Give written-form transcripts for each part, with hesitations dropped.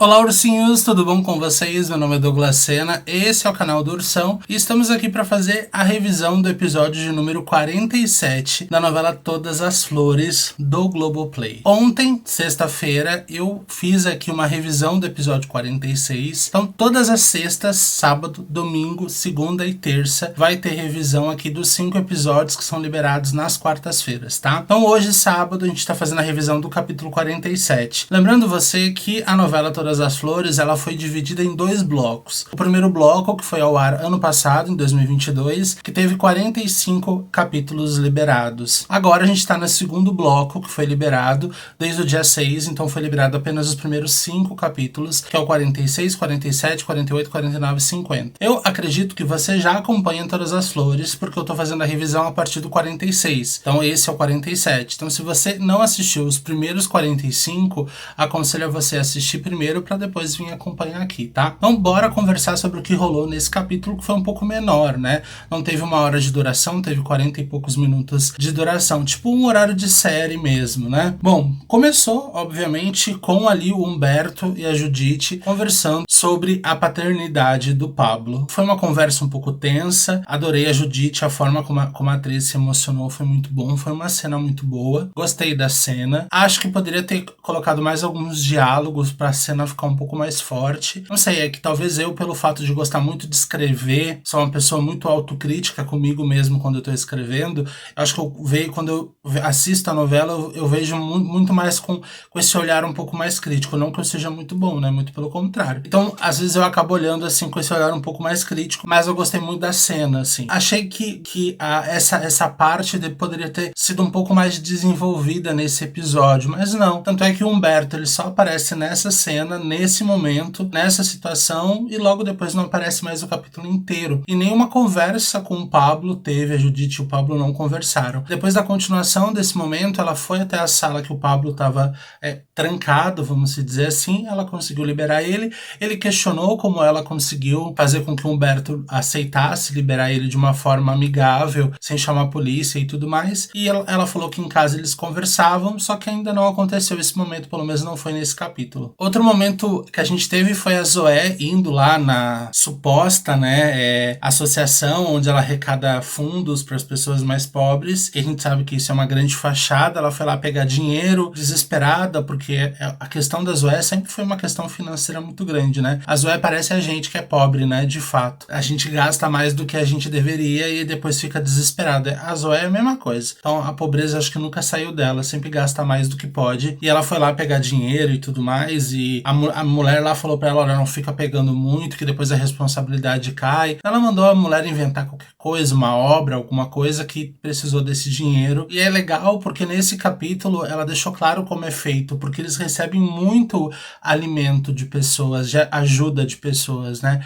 Olá, ursinhos, tudo bom com vocês? Meu nome é Douglas Sena, esse é o canal do Ursão e estamos aqui para fazer a revisão do episódio de número 47 da novela Todas as Flores do Globoplay. Ontem, sexta-feira, eu fiz aqui uma revisão do episódio 46, então todas as sextas, sábado, domingo, segunda e terça vai ter revisão aqui dos 5 episódios que são liberados nas quartas-feiras, tá? Então hoje, sábado, a gente tá fazendo a revisão do capítulo 47. Lembrando você que a novela Todas as Flores, ela foi dividida em 2 blocos. O primeiro bloco, que foi ao ar ano passado, em 2022, que teve 45 capítulos liberados. Agora a gente está no segundo bloco, que foi liberado desde o dia 6, então foi liberado apenas os primeiros 5 capítulos, que é o 46, 47, 48, 49 e 50. Eu acredito que você já acompanha Todas as Flores, porque eu tô fazendo a revisão a partir do 46. Então esse é o 47. Então se você não assistiu os primeiros 45, aconselho a você assistir primeiro para depois vir acompanhar aqui, tá? Então bora conversar sobre o que rolou nesse capítulo, que foi um pouco menor, né? Não teve 1 hora de duração, teve 40 e poucos minutos de duração, tipo um horário de série mesmo, né? Bom, começou, obviamente, com ali o Humberto e a Judite conversando sobre a paternidade do Pablo. Foi uma conversa um pouco tensa, adorei a Judite, a forma como a atriz se emocionou foi muito bom, foi uma cena muito boa, gostei da cena. Acho que poderia ter colocado mais alguns diálogos pra cena ficar um pouco mais forte. Não sei, é que talvez eu, pelo fato de gostar muito de escrever, sou uma pessoa muito autocrítica comigo mesmo quando eu tô escrevendo, eu acho que eu vejo, quando eu assisto a novela, eu vejo muito mais com esse olhar um pouco mais crítico, não que eu seja muito bom, né, muito pelo contrário. Então, às vezes eu acabo olhando assim com esse olhar um pouco mais crítico, mas eu gostei muito da cena, assim. Achei que essa parte poderia ter sido um pouco mais desenvolvida nesse episódio, mas não. Tanto é que o Humberto, ele só aparece nessa cena, nesse momento, nessa situação, e logo depois não aparece mais o capítulo inteiro. E nenhuma conversa com o Pablo teve, a Judite e o Pablo não conversaram. Depois da continuação desse momento, ela foi até a sala que o Pablo estava trancado, vamos dizer assim, ela conseguiu liberar ele questionou como ela conseguiu fazer com que o Humberto aceitasse liberar ele de uma forma amigável, sem chamar a polícia e tudo mais, e ela falou que em casa eles conversavam, só que ainda não aconteceu esse momento, pelo menos não foi nesse capítulo. Outro momento que a gente teve foi a Zoé indo lá na suposta, associação onde ela arrecada fundos para as pessoas mais pobres, que a gente sabe que isso é uma grande fachada. Ela foi lá pegar dinheiro, desesperada, porque a questão da Zoé sempre foi uma questão financeira muito grande, né? A Zoé parece a gente que é pobre, né? De fato. A gente gasta mais do que a gente deveria e depois fica desesperada. A Zoé é a mesma coisa. Então a pobreza acho que nunca saiu dela, sempre gasta mais do que pode. E ela foi lá pegar dinheiro e tudo mais, e a mulher lá falou pra ela, olha, não fica pegando muito, que depois a responsabilidade cai. Ela mandou a mulher inventar qualquer coisa, uma obra, alguma coisa que precisou desse dinheiro. E é legal porque nesse capítulo ela deixou claro como é feito, porque eles recebem muito alimento de pessoas, de ajuda de pessoas, né?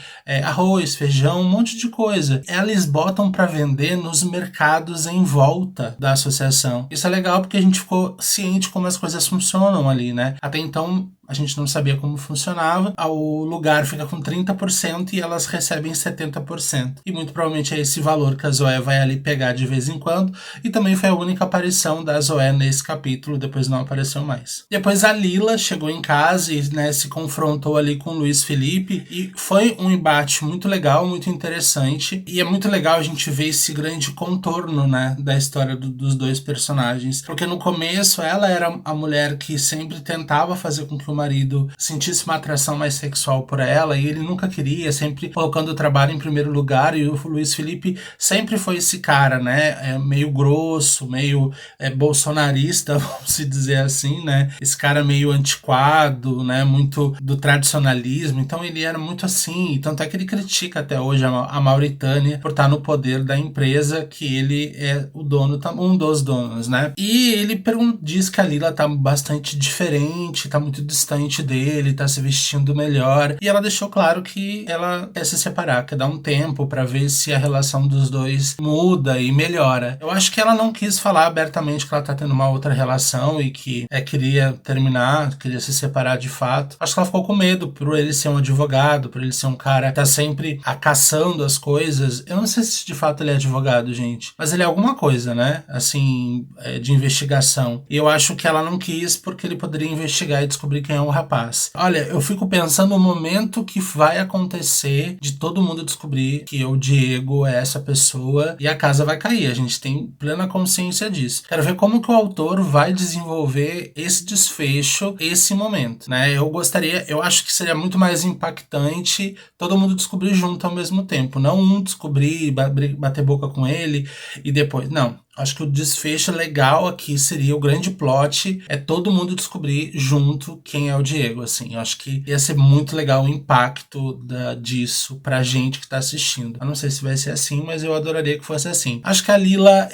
Arroz, feijão, um monte de coisa. Eles botam pra vender nos mercados em volta da associação. Isso é legal porque a gente ficou ciente como as coisas funcionam ali, né? Até então a gente não sabia como funcionava. O lugar fica com 30% e elas recebem 70%. E muito provavelmente é esse valor que a Zoé vai ali pegar de vez em quando. E também foi a única aparição da Zoé nesse capítulo, depois não apareceu mais. Depois a Lila chegou em casa e, né, se confrontou ali com o Luiz Felipe. E foi um embate muito legal, muito interessante. E é muito legal a gente ver esse grande contorno, né, da história dos dois personagens. Porque no começo ela era a mulher que sempre tentava fazer com que o marido sentisse uma atração mais sexual por ela, e ele nunca queria, sempre colocando o trabalho em primeiro lugar, e o Luiz Felipe sempre foi esse cara, né, meio grosso, meio bolsonarista, vamos dizer assim, né, esse cara meio antiquado, né, muito do tradicionalismo. Então ele era muito assim, tanto é que ele critica até hoje a Mauritânia por estar no poder da empresa, que ele é o dono, um dos donos, né, e ele diz que a Lila tá bastante diferente, tá muito distante dele, tá se vestindo melhor, e ela deixou claro que ela quer se separar, quer dar um tempo pra ver se a relação dos dois muda e melhora. Eu acho que ela não quis falar abertamente que ela tá tendo uma outra relação e que queria terminar, queria se separar de fato. Acho que ela ficou com medo por ele ser um advogado, por ele ser um cara que tá sempre caçando as coisas. Eu não sei se de fato ele é advogado, gente, mas ele é alguma coisa, né, assim, de investigação. E eu acho que ela não quis porque ele poderia investigar e descobrir que quem é o rapaz. Olha, eu fico pensando no momento que vai acontecer de todo mundo descobrir que o Diego é essa pessoa e a casa vai cair. A gente tem plena consciência disso. Quero ver como que o autor vai desenvolver esse desfecho, esse momento, né? Eu acho que seria muito mais impactante todo mundo descobrir junto ao mesmo tempo. Não um descobrir, bater boca com ele e depois. Não. Acho que o desfecho legal aqui seria o grande plot, é todo mundo descobrir junto quem é o Diego, assim. Eu acho que ia ser muito legal o impacto disso pra gente que tá assistindo. Eu não sei se vai ser assim, mas eu adoraria que fosse assim. Acho que a Lila,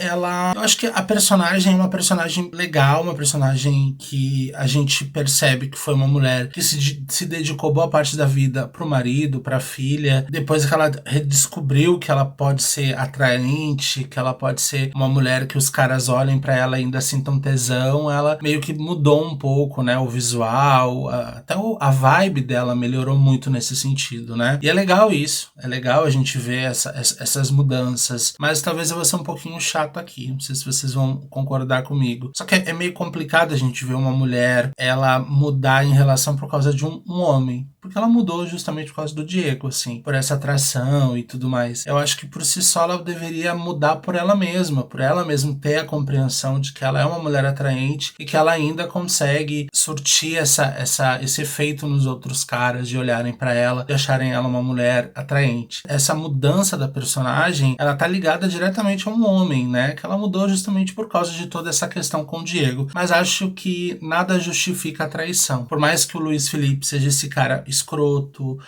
eu acho que a personagem é uma personagem legal, uma personagem que a gente percebe que foi uma mulher que se dedicou boa parte da vida pro marido, pra filha. Depois que ela redescobriu que ela pode ser atraente, que ela pode ser uma mulher que os caras olhem pra ela e ainda sintam tesão, ela meio que mudou um pouco, né, o visual, até a vibe dela melhorou muito nesse sentido, né? E é legal isso, é legal a gente ver essas mudanças, mas talvez eu vou ser um pouquinho chato aqui, não sei se vocês vão concordar comigo. Só que é meio complicado a gente ver uma mulher, ela mudar em relação por causa de um homem. Porque ela mudou justamente por causa do Diego, assim, por essa atração e tudo mais. Eu acho que por si só ela deveria mudar por ela mesma ter a compreensão de que ela é uma mulher atraente e que ela ainda consegue surtir esse efeito nos outros caras de olharem pra ela, de acharem ela uma mulher atraente. Essa mudança da personagem, ela tá ligada diretamente a um homem, né? Que ela mudou justamente por causa de toda essa questão com o Diego. Mas acho que nada justifica a traição. Por mais que o Luiz Felipe seja esse cara escroto,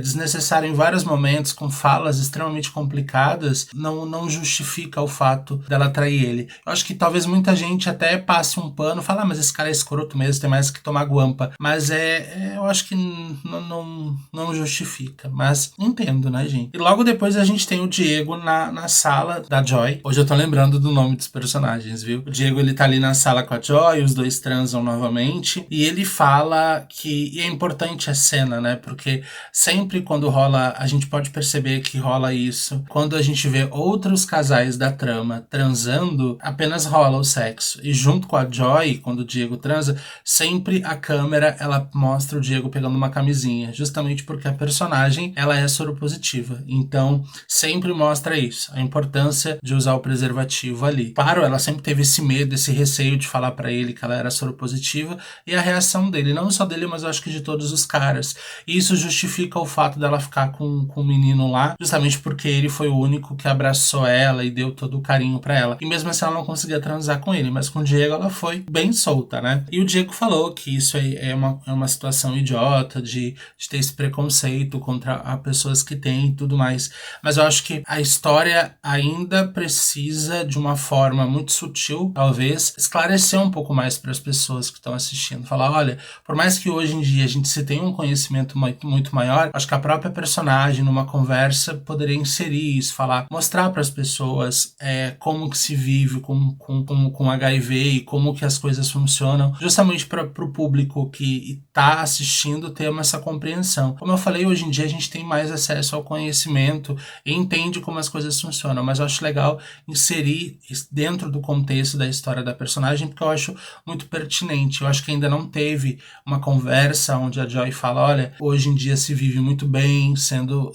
desnecessário em vários momentos, com falas extremamente complicadas, não justifica o fato dela trair ele. Eu acho que talvez muita gente até passe um pano e fala, mas esse cara é escroto mesmo, tem mais que tomar guampa. Mas eu acho que não justifica. Mas entendo, né, gente? E logo depois a gente tem o Diego na sala da Joy. Hoje eu tô lembrando do nome dos personagens, viu? O Diego, ele tá ali na sala com a Joy, os dois transam novamente, e ele fala que... E é importante a cena, né? Porque sempre quando rola... A gente pode perceber que rola isso. Quando a gente vê outros casais da trama transando, apenas rola o sexo. E junto com a Joy, quando o Diego transa, sempre a câmera, ela mostra o Diego pegando uma camisinha. Justamente porque a personagem, ela é soropositiva. Então, sempre mostra isso. A importância de usar o preservativo ali. Claro, ela sempre teve esse medo, esse receio de falar pra ele que ela era soropositiva. E a reação dele, não só dele, mas eu acho que de todos os caras. E isso justifica o fato dela ficar com o menino lá, justamente porque ele foi o único que abraçou ela e deu todo o carinho pra ela. E mesmo assim ela não conseguia transar com ele, mas com o Diego ela foi bem solta, né? E o Diego falou que isso é uma situação idiota de ter esse preconceito contra as pessoas que têm e tudo mais. Mas eu acho que a história ainda precisa, de uma forma muito sutil, talvez, esclarecer um pouco mais para as pessoas que estão assistindo. Falar, olha, por mais que hoje em dia a gente se tenha um conhecimento muito maior, acho que a própria personagem, numa conversa, poderia inserir isso, falar, mostrar para as pessoas como que se vive com HIV e como que as coisas funcionam, justamente para o público que está assistindo ter essa compreensão. Como eu falei, hoje em dia a gente tem mais acesso ao conhecimento e entende como as coisas funcionam, mas eu acho legal inserir dentro do contexto da história da personagem, porque eu acho muito pertinente. Eu acho que ainda não teve uma conversa onde a Joy fala, olha, hoje em dia se vive muito bem sendo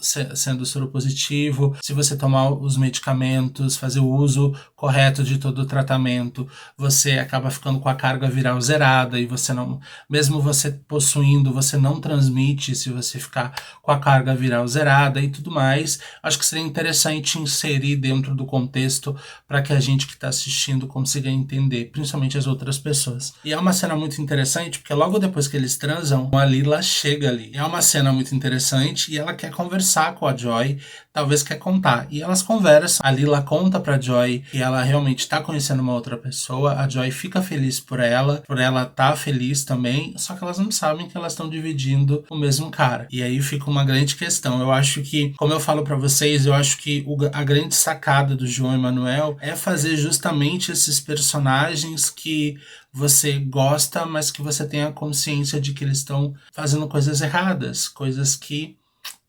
soropositivo, se você tomar os medicamentos, fazer o uso correto de todo o tratamento, você acaba ficando com a carga viral zerada e você não, mesmo você possuindo, você não transmite se você ficar com a carga viral zerada e tudo mais. Acho que seria interessante inserir dentro do contexto para que a gente que está assistindo consiga entender, principalmente as outras pessoas. E é uma cena muito interessante porque logo depois que eles transam, a Lila chega ali. É uma cena muito interessante e ela quer conversar com a Joy, talvez quer contar. E elas conversam, a Lila conta pra Joy que ela realmente tá conhecendo uma outra pessoa, a Joy fica feliz por ela tá feliz também, só que elas não sabem que elas estão dividindo o mesmo cara. E aí fica uma grande questão. Eu acho que, como eu falo pra vocês, eu acho que a grande sacada do João Emanuel é fazer justamente esses personagens que você gosta, mas que você tem a consciência de que eles estão fazendo coisas erradas, coisas que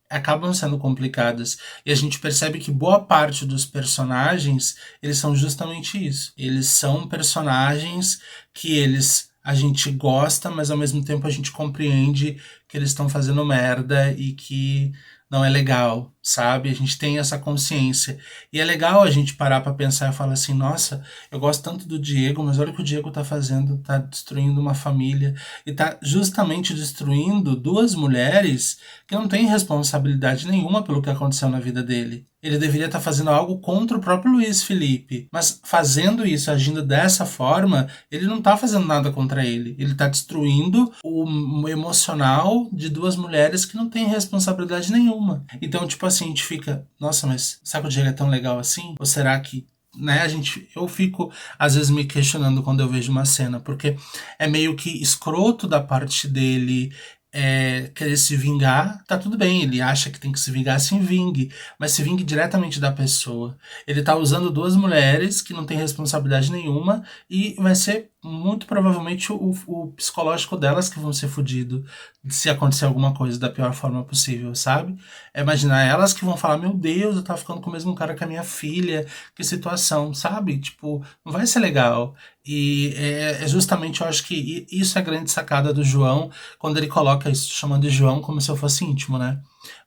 acabam sendo complicadas. E a gente percebe que boa parte dos personagens, eles são justamente isso. Eles são personagens que eles a gente gosta, mas ao mesmo tempo a gente compreende que eles estão fazendo merda e que não é legal, sabe? A gente tem essa consciência. E é legal a gente parar pra pensar e falar assim, nossa, eu gosto tanto do Diego, mas olha o que o Diego tá fazendo, tá destruindo uma família e tá justamente destruindo duas mulheres que não têm responsabilidade nenhuma pelo que aconteceu na vida dele. Ele deveria estar fazendo algo contra o próprio Luiz Felipe, mas fazendo isso, agindo dessa forma, ele não tá fazendo nada contra ele. Ele tá destruindo o emocional de duas mulheres que não têm responsabilidade nenhuma. Então, tipo assim, a gente fica, nossa, mas será que o Diego é tão legal assim? Ou será que, né, eu fico às vezes me questionando quando eu vejo uma cena, porque é meio que escroto da parte dele querer se vingar. Tá tudo bem, ele acha que tem que se vingar, se vingue, mas se vingue diretamente da pessoa. Ele tá usando duas mulheres que não têm responsabilidade nenhuma e vai ser muito provavelmente o psicológico delas que vão ser fudido se acontecer alguma coisa da pior forma possível, sabe? É imaginar elas que vão falar, meu Deus, eu tava ficando com o mesmo cara que a minha filha, que situação, sabe? Tipo, não vai ser legal. E é justamente, eu acho que isso é a grande sacada do João, quando ele coloca isso, chamando de João como se eu fosse íntimo, né?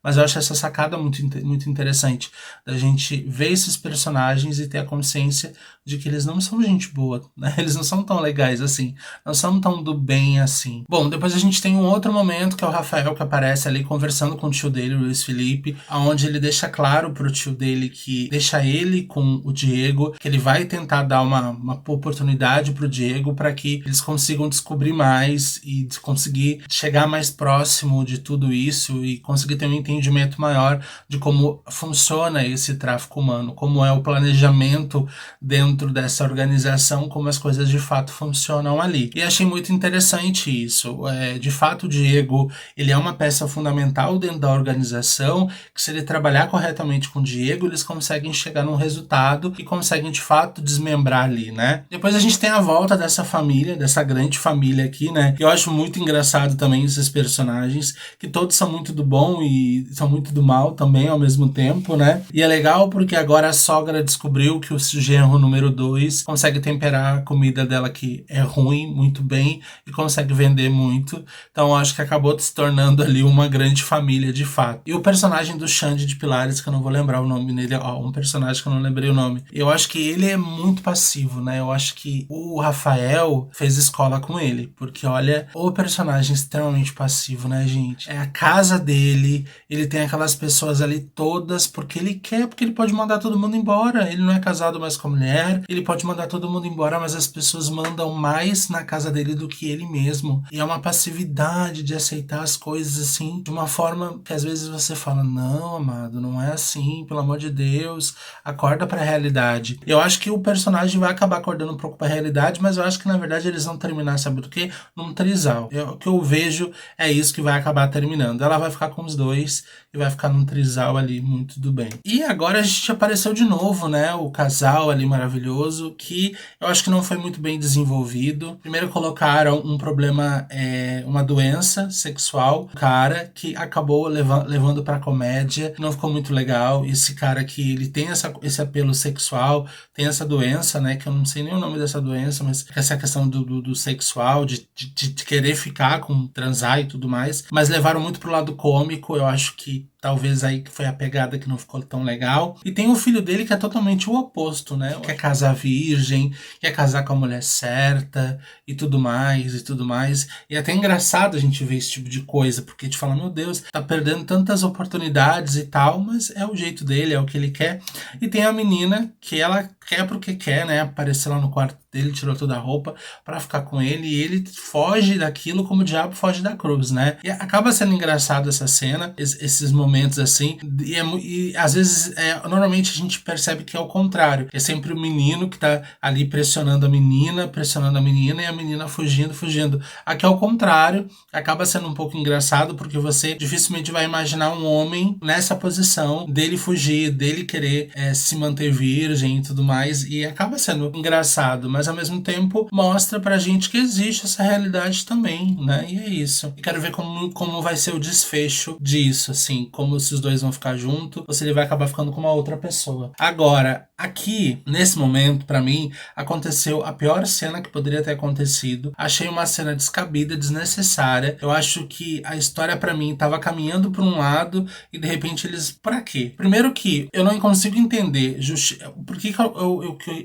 Mas eu acho essa sacada muito interessante, da gente ver esses personagens e ter a consciência de que eles não são gente boa, né? Eles não são tão legais assim, não são tão do bem assim. Bom, depois a gente tem um outro momento que é o Rafael que aparece ali conversando com o tio dele, o Luiz Felipe, onde ele deixa claro pro tio dele que deixa ele com o Diego, que ele vai tentar dar uma oportunidade pro Diego para que eles consigam descobrir mais e conseguir chegar mais próximo de tudo isso e conseguir ter um entendimento maior de como funciona esse tráfico humano, como é o planejamento dentro dessa organização, como as coisas de fato funcionam ali. E achei muito interessante isso. De fato, o Diego, ele é uma peça fundamental dentro da organização, que se ele trabalhar corretamente com o Diego, eles conseguem chegar num resultado e conseguem de fato desmembrar ali, né? Depois a gente tem a volta dessa família, dessa grande família aqui, né? Eu acho muito engraçado também esses personagens, que todos são muito do bom e são muito do mal também ao mesmo tempo, né? E é legal porque agora a sogra descobriu que o genro número 2 consegue temperar a comida dela que é ruim muito bem e consegue vender muito. Então eu acho que acabou se tornando ali uma grande família de fato. E o personagem do Xande de Pilares, que eu não vou lembrar o nome dele, um personagem que eu não lembrei o nome. Eu acho que ele é muito passivo, né? Eu acho que o Rafael fez escola com ele, porque olha, o personagem extremamente passivo, né, gente? É a casa dele, ele tem aquelas pessoas ali todas porque ele quer, porque ele pode mandar todo mundo embora. Ele não é casado mais com a mulher, ele pode mandar todo mundo embora, mas as pessoas mandam mais na casa dele do que ele mesmo. E é uma passividade de aceitar as coisas assim, de uma forma que às vezes você fala, não, amado, não é assim, pelo amor de Deus, acorda pra realidade. Eu acho que o personagem vai acabar acordando um pouco pra realidade, mas eu acho que na verdade eles vão terminar, sabe do quê? Num trisal. O que eu vejo é isso que vai acabar terminando. Ela vai ficar com os dois e vai ficar num trisal ali muito do bem. E agora a gente apareceu de novo, né? O casal ali maravilhoso, que eu acho que não foi muito bem desenvolvido. Primeiro colocaram um problema, uma doença sexual, cara, que acabou levando pra comédia. Não ficou muito legal. Esse cara que ele tem esse apelo sexual, tem essa doença, né? Que eu não sei nem o nome dessa doença, mas essa questão do sexual, de querer ficar com transar e tudo mais. Mas levaram muito pro lado cômico. Eu acho que talvez aí que foi a pegada que não ficou tão legal. E tem o filho dele que é totalmente o oposto, né? Quer casar virgem, quer casar com a mulher certa e tudo mais, e tudo mais. E é até engraçado a gente ver esse tipo de coisa, porque a gente fala, meu Deus, tá perdendo tantas oportunidades e tal, mas é o jeito dele, é o que ele quer. E tem a menina que ela quer porque quer, né? Aparecer lá no quarto dele, tirou toda a roupa pra ficar com ele e ele foge daquilo como o diabo foge da cruz, né? E acaba sendo engraçado essa cena, esses momentos assim, e às vezes normalmente a gente percebe que é o contrário, é sempre o menino que tá ali pressionando a menina e a menina fugindo. Aqui é o contrário, acaba sendo um pouco engraçado porque você dificilmente vai imaginar um homem nessa posição dele fugir, dele querer se manter virgem e tudo mais, e acaba sendo engraçado, mas ao mesmo tempo mostra pra gente que existe essa realidade também, né? E é isso. E quero ver como vai ser o desfecho disso, assim, como se os dois vão ficar juntos ou se ele vai acabar ficando com uma outra pessoa. Agora, aqui, nesse momento, pra mim, aconteceu a pior cena que poderia ter acontecido. Achei uma cena descabida, desnecessária. Eu acho que a história pra mim tava caminhando pra um lado e de repente eles... Pra quê? Primeiro que eu não consigo entender por que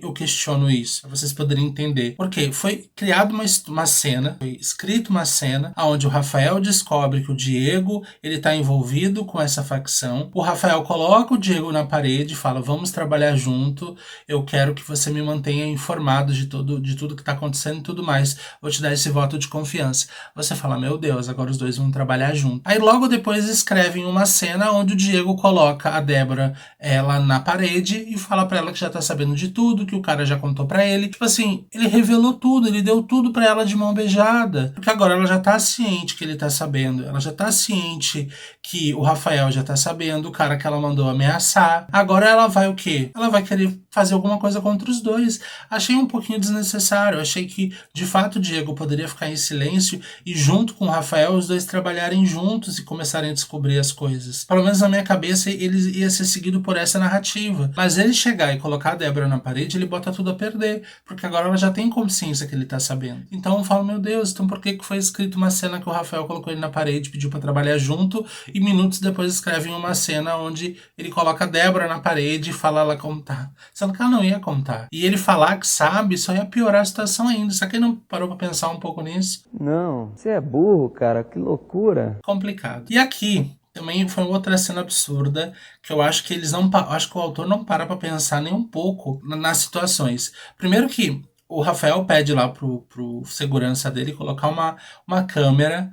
eu questiono isso, pra vocês poderem entender. Porque foi criada uma cena, foi escrita uma cena onde o Rafael descobre que o Diego ele tá envolvido com essa facção. O Rafael coloca o Diego na parede e fala: vamos trabalhar junto, eu quero que você me mantenha informado de tudo que tá acontecendo e tudo mais. Vou te dar esse voto de confiança. Você fala: meu Deus, agora os dois vão trabalhar junto. Aí logo depois escrevem uma cena onde o Diego coloca a Débora ela na parede e fala pra ela que já tá sabendo de tudo, que o cara já contou pra ele. Tipo assim, ele revelou tudo, ele deu tudo pra ela de mão beijada. Porque agora ela já tá ciente que ele tá sabendo, ela já tá ciente que o Rafael já tá sabendo, o cara que ela mandou ameaçar. Agora ela vai o quê? Ela vai querer fazer alguma coisa contra os dois. Achei um pouquinho desnecessário, achei que de fato o Diego poderia ficar em silêncio e junto com o Rafael os dois trabalharem juntos e começarem a descobrir as coisas. Pelo menos na minha cabeça ele ia ser seguido por essa narrativa. Mas ele chegar e colocar a Débora na parede, ele bota tudo a perder, porque agora ela já tem consciência que ele tá sabendo. Então eu falo: meu Deus, então por que foi escrito uma cena que o Rafael colocou ele na parede, pediu pra trabalhar junto, e minutos depois escrevem uma cena onde ele coloca a Débora na parede e fala ela contar, sendo que ela não ia contar. E ele falar que sabe só ia piorar a situação ainda. Será que ele não parou pra pensar um pouco nisso? Não, você é burro, cara, que loucura. Complicado. E aqui também foi outra cena absurda que eu acho que eles não... Acho que o autor não para pra pensar nem um pouco nas situações. Primeiro que o Rafael pede lá pro segurança dele colocar uma câmera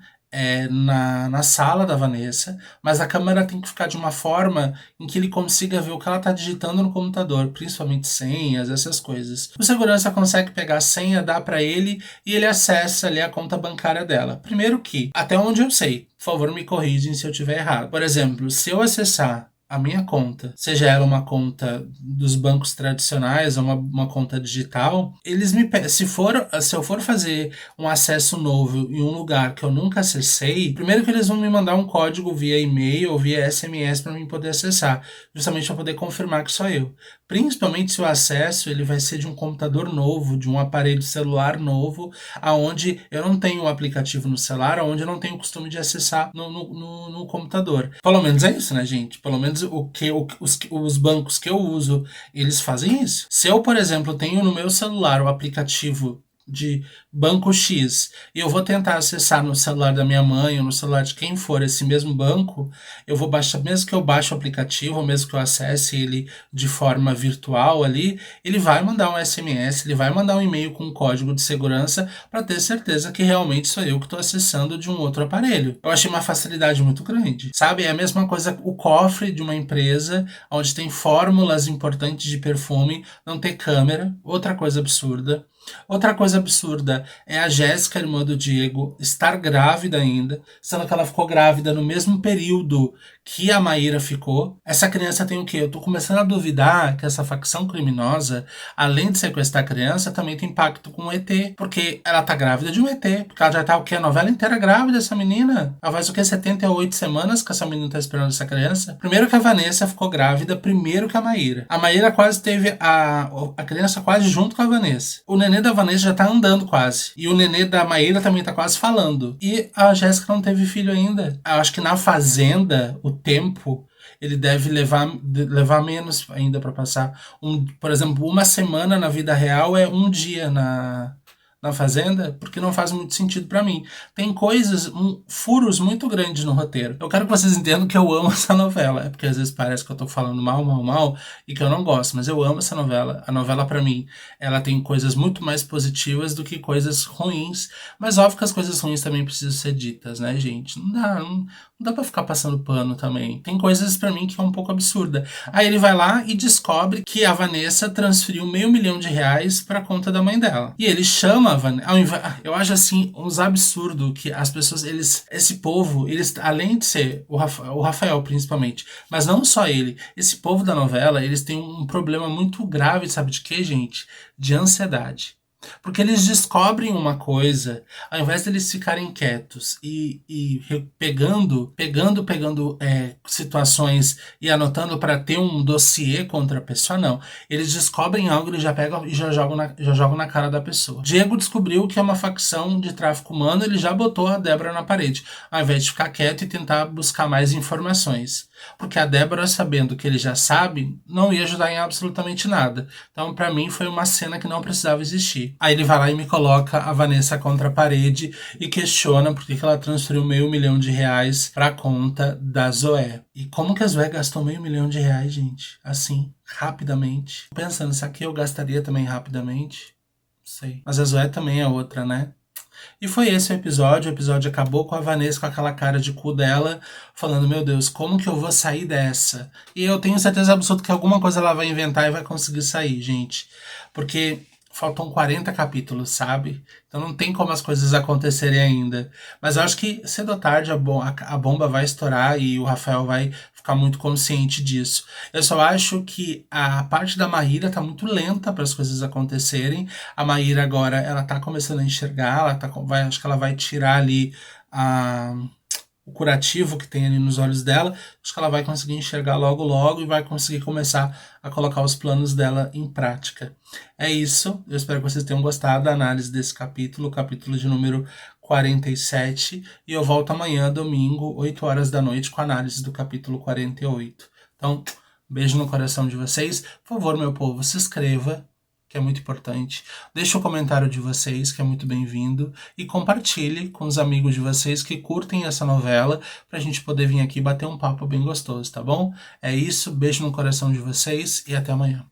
na sala da Vanessa, mas a câmera tem que ficar de uma forma em que ele consiga ver o que ela tá digitando no computador, principalmente senhas, essas coisas. O segurança consegue pegar a senha, dá pra ele e ele acessa ali a conta bancária dela. Primeiro que, até onde eu sei, por favor me corrigem se eu tiver errado. Por exemplo, se eu acessar a minha conta, seja ela uma conta dos bancos tradicionais ou uma conta digital, eles me pedem, se eu for fazer um acesso novo em um lugar que eu nunca acessei, primeiro que eles vão me mandar um código via e-mail ou via SMS para mim poder acessar, justamente para poder confirmar que sou eu. Principalmente se o acesso ele vai ser de um computador novo, de um aparelho celular novo, aonde eu não tenho o aplicativo no celular, aonde eu não tenho o costume de acessar no computador. Pelo menos é isso, né, gente? Pelo menos os bancos que eu uso, eles fazem isso. Se eu, por exemplo, tenho no meu celular o aplicativo de banco X e eu vou tentar acessar no celular da minha mãe ou no celular de quem for esse mesmo banco, eu vou baixar, mesmo que eu baixe o aplicativo, ou mesmo que eu acesse ele de forma virtual ali, ele vai mandar um SMS, ele vai mandar um e-mail com um código de segurança para ter certeza que realmente sou eu que estou acessando de um outro aparelho. Eu achei uma facilidade muito grande, sabe? É a mesma coisa o cofre de uma empresa onde tem fórmulas importantes de perfume não ter câmera, outra coisa absurda. Outra coisa absurda é a Jéssica, irmã do Diego, estar grávida ainda, sendo que ela ficou grávida no mesmo período que a Maíra ficou. Essa criança tem o quê? Eu tô começando a duvidar que essa facção criminosa, além de sequestrar a criança, também tem pacto com o ET, porque ela tá grávida de um ET, porque ela já tá o quê? A novela inteira grávida, essa menina. Ela faz o quê? 78 semanas que essa menina tá esperando essa criança. Primeiro que a Vanessa ficou grávida, primeiro que a Maíra. A Maíra quase teve a criança quase junto com a Vanessa. O nenê da Vanessa já tá andando quase. E o nenê da Maíra também tá quase falando. E a Jéssica não teve filho ainda. Eu acho que na fazenda, o tempo, ele deve levar menos ainda para passar. Por exemplo, uma semana na vida real é um dia na fazenda, porque não faz muito sentido pra mim. Tem coisas, furos muito grandes no roteiro. Eu quero que vocês entendam que eu amo essa novela. É porque às vezes parece que eu tô falando mal, e que eu não gosto, mas eu amo essa novela. A novela, pra mim, ela tem coisas muito mais positivas do que coisas ruins, mas óbvio que as coisas ruins também precisam ser ditas, né, gente? Não dá pra ficar passando pano também. Tem coisas pra mim que é um pouco absurda. Aí ele vai lá e descobre que a Vanessa transferiu R$500 mil pra conta da mãe dela. E ele chama a Vanessa... Eu acho assim, uns absurdos que as pessoas, esse povo, eles, além de ser o Rafael principalmente, mas não só ele, esse povo da novela, eles têm um problema muito grave, sabe de quê, gente? De ansiedade. Porque eles descobrem uma coisa, ao invés deles ficarem quietos pegando situações e anotando para ter um dossiê contra a pessoa, não. Eles descobrem algo, eles já pegam e já jogam na cara da pessoa. Diego descobriu que é uma facção de tráfico humano, ele já botou a Débora na parede, ao invés de ficar quieto e tentar buscar mais informações. Porque a Débora, sabendo que ele já sabe, não ia ajudar em absolutamente nada. Então, pra mim, foi uma cena que não precisava existir. Aí ele vai lá e me coloca a Vanessa contra a parede e questiona por que ela transferiu R$500.000 pra conta da Zoé. E como que a Zoé gastou R$500.000, gente? Assim, rapidamente. Pensando, se aqui eu gastaria também rapidamente? Não sei. Mas a Zoé também é outra, né? E foi esse o episódio. O episódio acabou com a Vanessa com aquela cara de cu dela, falando, meu Deus, como que eu vou sair dessa? E eu tenho certeza absoluta que alguma coisa ela vai inventar e vai conseguir sair, gente. Porque faltam 40 capítulos, sabe? Então não tem como as coisas acontecerem ainda. Mas eu acho que cedo ou tarde a bomba vai estourar e o Rafael vai ficar muito consciente disso. Eu só acho que a parte da Maíra tá muito lenta para as coisas acontecerem. A Maíra agora, ela tá começando a enxergar, acho que ela vai tirar ali o curativo que tem ali nos olhos dela. Acho que ela vai conseguir enxergar logo logo e vai conseguir começar a colocar os planos dela em prática. É isso, eu espero que vocês tenham gostado da análise desse capítulo, o capítulo de número 47, e eu volto amanhã, domingo, 8 horas da noite, com a análise do capítulo 48. Então, beijo no coração de vocês. Por favor, meu povo, se inscreva, que é muito importante. Deixe o comentário de vocês, que é muito bem-vindo. E compartilhe com os amigos de vocês que curtem essa novela, pra gente poder vir aqui bater um papo bem gostoso, tá bom? É isso, beijo no coração de vocês e até amanhã.